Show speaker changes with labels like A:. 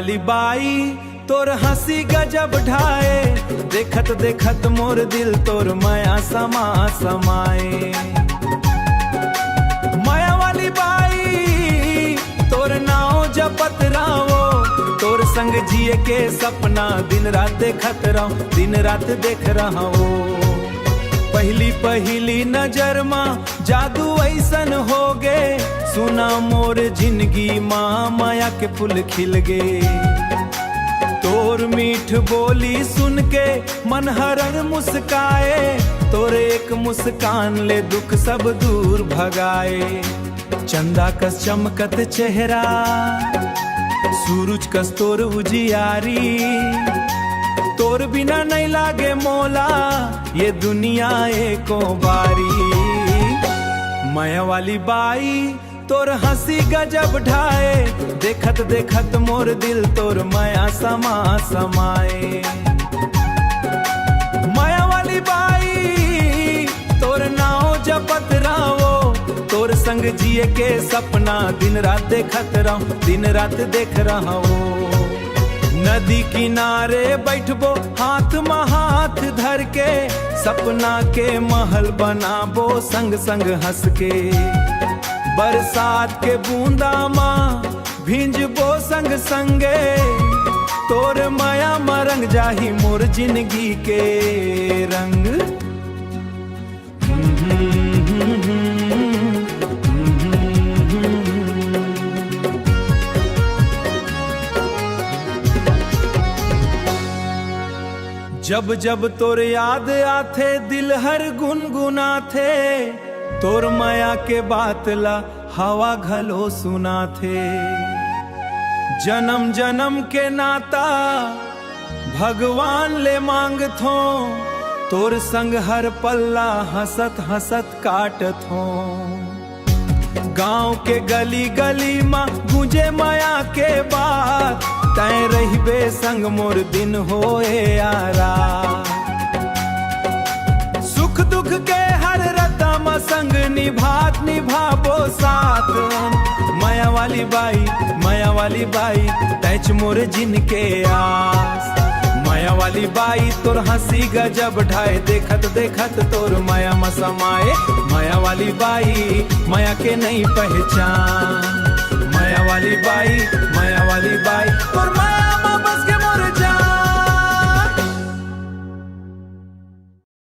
A: वाली बाई तोर हंसी गजब ढाए, देखत देखत मोर दिल तोर माया समा समाए। माया वाली बाई तोर नाव जपत रावो, तोर संग जिए के सपना दिन रात देखत रहो, दिन रात देख रहा हो। पहली पहली नजर माँ जादू ऐसन हो गे, सुना मोर जिंदगी माँ माया के फूल खिल गे। तोर मीठ बोली सुन के मन हरण मुस्काए, तोर एक मुस्कान ले दुख सब दूर भगाए। चंदा कस चमकत चेहरा, सूरज कस तोर उजियारी, तोर बिना नहीं लागे मोला ये दुनिया एको बारी। माया वाली बाई तोर हंसी गजब ढाए, देखत देखत मोर दिल तोर माया समा समाए। माया वाली बाई तोर नाव जपत रावो, तोर संग जिए के सपना दिन रात देखत रहो, दिन रात देख रहा हो। नदी किनारे बैठबो हाथ में हाथ धर के, सपना के महल बनाबो संग संग हंस के। बरसात के बूंदा माँ भिंजबो संग संगे, तोर माया मरंग जाही मोर जिंदगी के रंग। जब जब तोर याद आथे दिल हर गुनगुनाथे, तोर माया के बात ला हवा घलो सुनाथे। जन्म जन्म के नाता भगवान ले मांगथो, तोर संग हर पल्ला हंसत हंसत काटथो। गांव के गली गली माँ गुंजे माया के बात, तय रहिबे संग मोर दिन होए यारा। सुख दुख के हर रतम संग निभात निभाबो साथ। माया वाली बाई तैच मोर जिनके आस। माया वाली बाई तोर हंसी गजब ढाए, देखत देखत तोर माया में समाए। माया वाली बाई माया के नहीं पहचान, माया वाली बाई तोर माया में बस